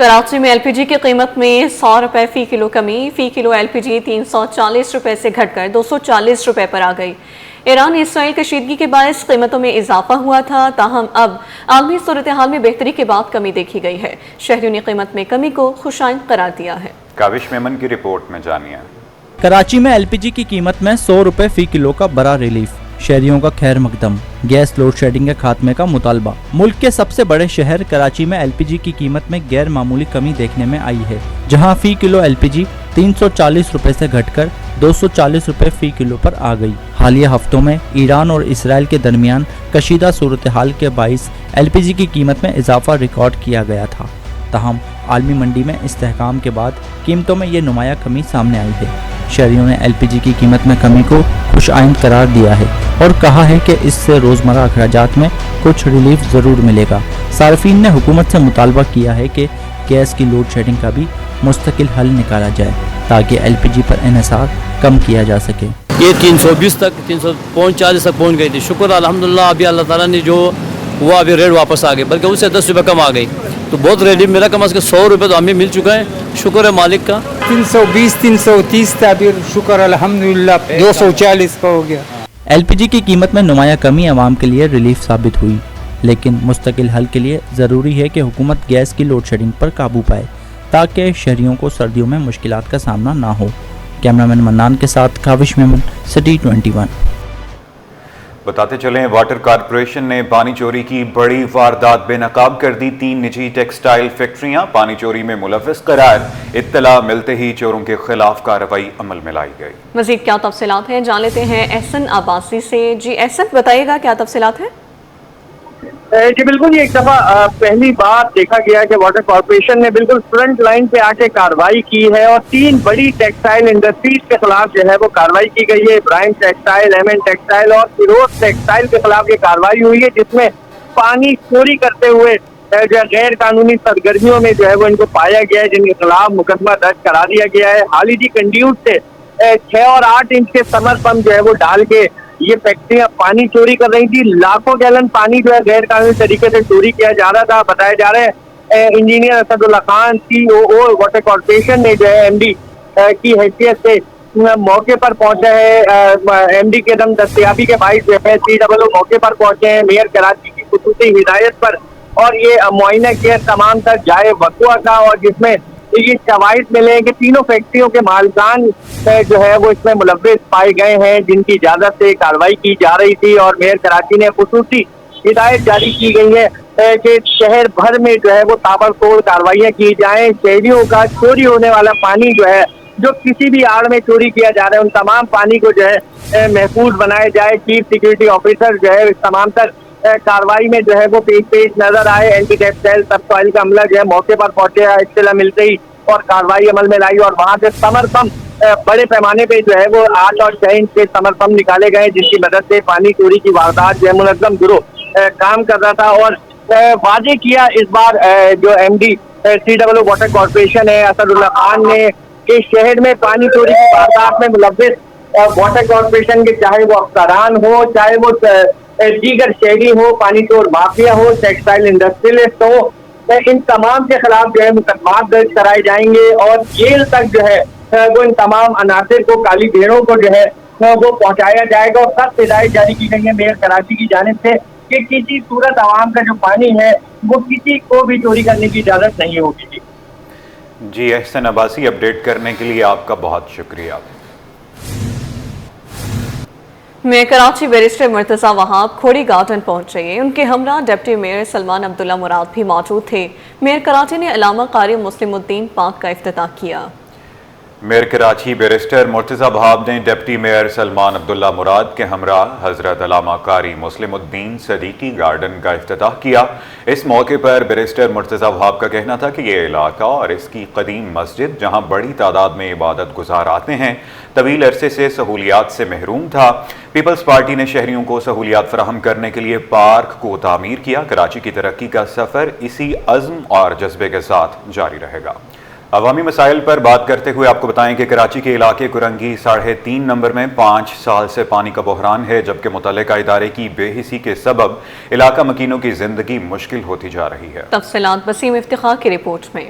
کراچی میں LPG کی قیمت میں 100 روپے فی کلو کمی، فی کلو LPG 340 روپے سے گھٹ کر 240 روپے پر آ گئی۔ ایران اسرائیل کشیدگی کے باعث قیمتوں میں اضافہ ہوا تھا، تاہم اب عالمی صورتحال میں بہتری کے بعد کمی دیکھی گئی ہے۔ شہریوں نے قیمت میں کمی کو خوشائند قرار دیا ہے۔ کاوش میمن کی رپورٹ میں جانیے۔ کراچی میں LPG کی قیمت میں 100 روپے فی کلو کا بڑا ریلیف، شہریوں کا خیر مقدم، گیس لوڈ شیڈنگ کے خاتمے کا مطالبہ۔ ملک کے سب سے بڑے شہر کراچی میں LPG کی قیمت میں غیر معمولی کمی دیکھنے میں آئی ہے، جہاں فی کلو LPG 340 روپے سے گھٹ کر 240 روپے فی کلو پر آ گئی۔ حالیہ ہفتوں میں ایران اور اسرائیل کے درمیان کشیدہ صورتحال کے باعث LPG کی قیمت میں اضافہ ریکارڈ کیا گیا تھا، تاہم عالمی منڈی میں استحکام کے بعد قیمتوں میں یہ نمایاں کمی سامنے آئی ہے۔ شہریوں نے LPG کی قیمت میں کمی کو خوش آئند قرار دیا ہے اور کہا ہے کہ اس سے روزمرہ اخراجات میں کچھ ریلیف ضرور ملے گا۔ صارفین نے حکومت سے مطالبہ کیا ہے کہ گیس کی لوڈ شیڈنگ کا بھی مستقل حل نکالا جائے تاکہ LPG پر انحصار کم کیا جا سکے۔ یہ 320 تک 340 تک پہنچ گئی تھی، شکر الحمدللہ ابھی اللہ تعالیٰ نے جو ہوا ابھی ریٹ واپس آ گئی، بلکہ اس سے 10 روپے کم آ گئی، تو بہت ریلیف میرا کم از کم 100 روپے تو ہمیں مل چکا ہے، شکر ہے مالک کا۔ 320 330 تھا، ابھی شکر الحمدللہ 240 کا ہو گیا۔ LPG کی قیمت میں نمایاں کمی عوام کے لیے ریلیف ثابت ہوئی، لیکن مستقل حل کے لیے ضروری ہے کہ حکومت گیس کی لوڈ شیڈنگ پر قابو پائے تاکہ شہریوں کو سردیوں میں مشکلات کا سامنا نہ ہو۔ کیمرامین منان کے ساتھ کاوش میمن، سٹی 21۔ بتاتے چلیں، واٹر کارپوریشن نے پانی چوری کی بڑی واردات بے نقاب کر دی۔ 3 نجی ٹیکسٹائل فیکٹریاں پانی چوری میں ملوث قرار، اطلاع ملتے ہی چوروں کے خلاف کارروائی عمل میں لائی گئی۔ مزید کیا تفصیلات ہیں جان لیتے ہیں احسن عباسی سے۔ جی احسن، بتائیے گا کیا تفصیلات ہیں؟ جی بالکل، یہ ایک دفعہ پہلی بار دیکھا گیا کہ واٹر کارپوریشن نے بالکل فرنٹ لائن پہ آ کے کارروائی کی ہے اور 3 بڑی ٹیکسٹائل انڈسٹریز کے خلاف جو ہے وہ کارروائی کی گئی ہے۔ ابراہیم ٹیکسٹائل، ایمن ٹیکسٹائل اور فیروز ٹیکسٹائل کے خلاف یہ کارروائی ہوئی ہے، جس میں پانی چوری کرتے ہوئے جو ہے غیر قانونی سرگرمیوں میں جو ہے وہ ان کو پایا گیا ہے، جن کے خلاف مقدمہ درج کرا دیا گیا ہے۔ حالی جی کنڈیوٹ سے 6 اور 8 انچ کے سمر پمپ جو ہے وہ ڈال کے یہ فیکٹریاں پانی چوری کر رہی تھی۔ لاکھوں گیلن پانی جو ہے غیر قانونی طریقے سے چوری کیا جا رہا تھا۔ بتایا جا رہا ہے انجینئر اسد اللہ خان COO واٹر کارپوریشن نے جو ہے MD کی حیثیت سے موقع پر پہنچا ہے۔ MD کے دم دستیابی کے باعث جو ہے COO موقع پر پہنچے ہیں میئر کراچی کی خصوصی ہدایت پر، اور یہ معائنہ کیا تمام تر جائے وقوع کا، اور جس میں یہ شواہد ملے ہیں کہ تینوں فیکٹریوں کے مالکان جو ہے وہ اس میں ملوث پائے گئے ہیں، جن کی اجازت سے کارروائی کی جا رہی تھی، اور میئر کراچی نے خصوصی ہدایت جاری کی گئی ہے کہ شہر بھر میں جو ہے وہ تابڑتوڑ کارروائیاں کی جائیں۔ شہریوں کا چوری ہونے والا پانی جو ہے، جو کسی بھی آڑ میں چوری کیا جا رہا ہے، ان تمام پانی کو جو ہے محفوظ بنایا جائے۔ چیف سیکورٹی آفیسر جو ہے اس تمام تر کارروائی میں جو ہے وہ پیش نظر آئے۔ اینٹی ٹیکسٹائل سب سوائل کا عملہ جو ہے موقع پر پہنچے، اطلاع ملتے ہی اور کارروائی عمل میں لائی، اور وہاں سے سمر پمپ بڑے پیمانے پہ جو ہے وہ 8 اور 6 انچ کے سمر پمپ نکالے گئے، جن کی مدد سے پانی چوری کی واردات جو ہے منظم گروہ کام کر رہا تھا۔ اور واضح کیا اس بار جو MD COO واٹر کارپوریشن ہے اسد اللہ خان نے کہ شہر میں پانی چوری کی واردات میں ملوث واٹر کارپوریشن کے چاہے وہ افسران ہو، چاہے وہ دیگر شہری ہو، پانی چور مافیا ہو، ٹیکسٹائل انڈسٹریلسٹ ہو، ان تمام کے خلاف جو ہے مقدمات درج کرائے جائیں گے، اور جیل تک جو ہے وہ ان تمام عناصر کو، کالی بھیڑوں کو جو ہے وہ پہنچایا جائے گا۔ اور سخت ہدایت جاری کی گئی ہے میئر کراچی کی جانب سے کہ کسی صورت عوام کا جو پانی ہے وہ کسی کو بھی چوری کرنے کی اجازت نہیں ہوگی۔ جی احسن عباسی، اپڈیٹ کرنے کے لیے آپ کا بہت شکریہ۔ میئر کراچی بیرسٹر مرتضی وہاب کھوڑی گارڈن پہنچ رہے ہیں، ان کے ہمراہ ڈپٹی میئر سلمان عبداللہ مراد بھی موجود تھے۔ میئر کراچی نے علامہ قاری مسلم الدین پاک کا افتتاح کیا۔ میئر کراچی بیرسٹر مرتضی وہاب نے ڈپٹی میئر سلمان عبداللہ مراد کے ہمراہ حضرت علامہ قاری مسلم الدین صدیقی گارڈن کا افتتاح کیا۔ اس موقع پر بیرسٹر مرتضی وہاب کا کہنا تھا کہ یہ علاقہ اور اس کی قدیم مسجد، جہاں بڑی تعداد میں عبادت گزار آتے ہیں، طویل عرصے سے سہولیات سے محروم تھا۔ پیپلز پارٹی نے شہریوں کو سہولیات فراہم کرنے کے لیے پارک کو تعمیر کیا۔ کراچی کی ترقی کا سفر اسی عزم اور جذبے کے ساتھ جاری رہے گا۔ عوامی مسائل پر بات کرتے ہوئے آپ کو بتائیں کہ کراچی کے علاقے کرنگی 3.5 نمبر میں 5 سال سے پانی کا بحران ہے، جبکہ متعلقہ ادارے کی بے حسی کے سبب علاقہ مکینوں کی زندگی مشکل ہوتی جا رہی ہے۔ تفصیلات وسیم افتخار کی رپورٹ میں۔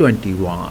21।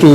to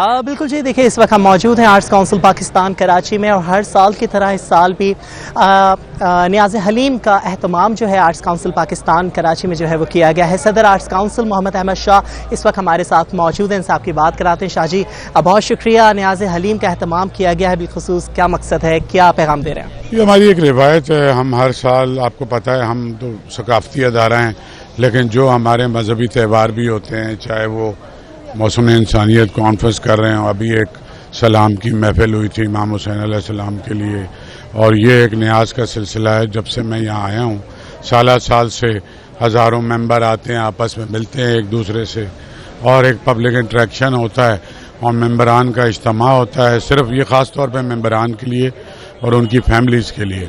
بالکل جی، دیکھیں اس وقت ہم موجود ہیں آرٹس کونسل پاکستان کراچی میں، اور ہر سال کی طرح اس سال بھی نیاز حلیم کا اہتمام جو ہے آرٹس کونسل پاکستان کراچی میں جو ہے وہ کیا گیا ہے۔ صدر آرٹس کونسل محمد احمد شاہ اس وقت ہمارے ساتھ موجود ہیں، ان سے آپ کی بات کراتے ہیں۔ شاہ جی بہت شکریہ، نیاز حلیم کا اہتمام کیا گیا ہے، بالخصوص کیا مقصد ہے، کیا پیغام دے رہے ہیں؟ یہ ہماری ایک روایت ہے، ہم ہر سال، آپ کو پتہ ہے ہم تو ثقافتی ادارہ ہیں، لیکن جو ہمارے مذہبی تہوار بھی ہوتے ہیں، چاہے وہ موسم انسانیت کانفرنس کر رہے ہیں، ابھی ایک سلام کی محفل ہوئی تھی امام حسین علیہ السلام کے لیے، اور یہ ایک نیاز کا سلسلہ ہے۔ جب سے میں یہاں آیا ہوں سالہ سال سے ہزاروں ممبر آتے ہیں، آپس میں ملتے ہیں ایک دوسرے سے، اور ایک پبلک انٹریکشن ہوتا ہے اور ممبران کا اجتماع ہوتا ہے، صرف یہ خاص طور پہ ممبران کے لیے اور ان کی فیملیز کے لیے۔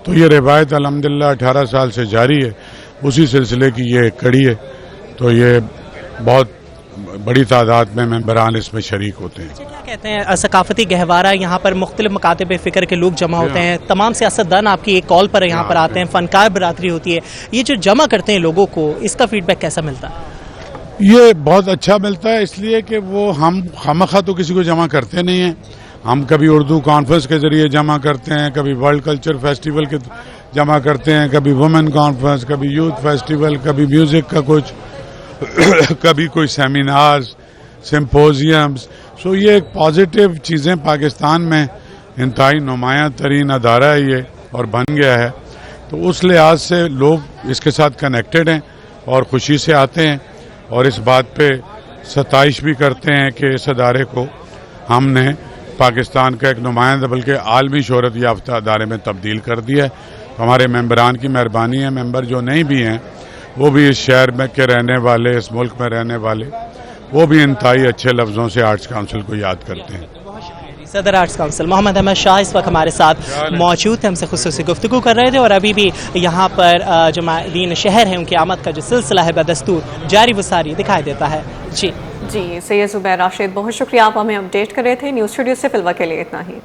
تو یہ روایت الحمدللہ 18 سال سے جاری ہے، اسی سلسلے کی یہ ایک کڑی ہے۔ تو یہ بہت بڑی تعداد میں ممبران اس میں شریک ہوتے ہیں۔ کیا کہتے ہیں ثقافتی گہوارہ، یہاں پر مختلف مکاتب فکر کے لوگ جمع ہوتے ہیں، تمام سیاستدان آپ کی ایک کال پر یہاں پر آتے ہیں، فنکار برادری ہوتی ہے، یہ جو جمع کرتے ہیں لوگوں کو، اس کا فیڈ بیک کیسا ملتا ہے؟ یہ بہت اچھا ملتا ہے، اس لیے کہ وہ ہم خامخواہ تو کسی کو جمع کرتے نہیں ہیں، ہم کبھی اردو کانفرنس کے ذریعے جمع کرتے ہیں، کبھی ورلڈ کلچر فیسٹیول کے جمع کرتے ہیں، کبھی وومن کانفرنس، کبھی یوتھ فیسٹیول، کبھی میوزک کا کچھ، کبھی کوئی سیمینارز، سمپوزیمز۔ سو یہ ایک پازیٹیو چیزیں پاکستان میں انتہائی نمایاں ترین ادارہ ہے یہ، اور بن گیا ہے، تو اس لحاظ سے لوگ اس کے ساتھ کنیکٹڈ ہیں اور خوشی سے آتے ہیں، اور اس بات پہ ستائش بھی کرتے ہیں کہ اس ادارے کو ہم نے پاکستان کا ایک نمائندہ بلکہ عالمی شہرت یافتہ ادارے میں تبدیل کر دیا ہے۔ ہمارے ممبران کی مہربانی ہے، ممبر جو نہیں بھی ہیں وہ بھی اس شہر میں کے رہنے والے، اس ملک میں رہنے والے، وہ بھی انتہائی اچھے لفظوں سے آرٹس کونسل کو یاد کرتے ہیں۔ صدر آرٹس کونسل محمد احمد شاہ اس وقت ہمارے ساتھ موجود ہیں، ہم سے خصوصی گفتگو کر رہے تھے، اور ابھی بھی یہاں پر جو معدین شہر ہیں ان کی آمد کا جو سلسلہ ہے بدستور جاری و ساری دکھائی دیتا ہے۔ جی سید زبیر راشد، بہت شکریہ، آپ ہمیں اپڈیٹ کر رہے تھے۔ نیوز اسٹوڈیو سے فی الوقت کے لیے اتنا ہی۔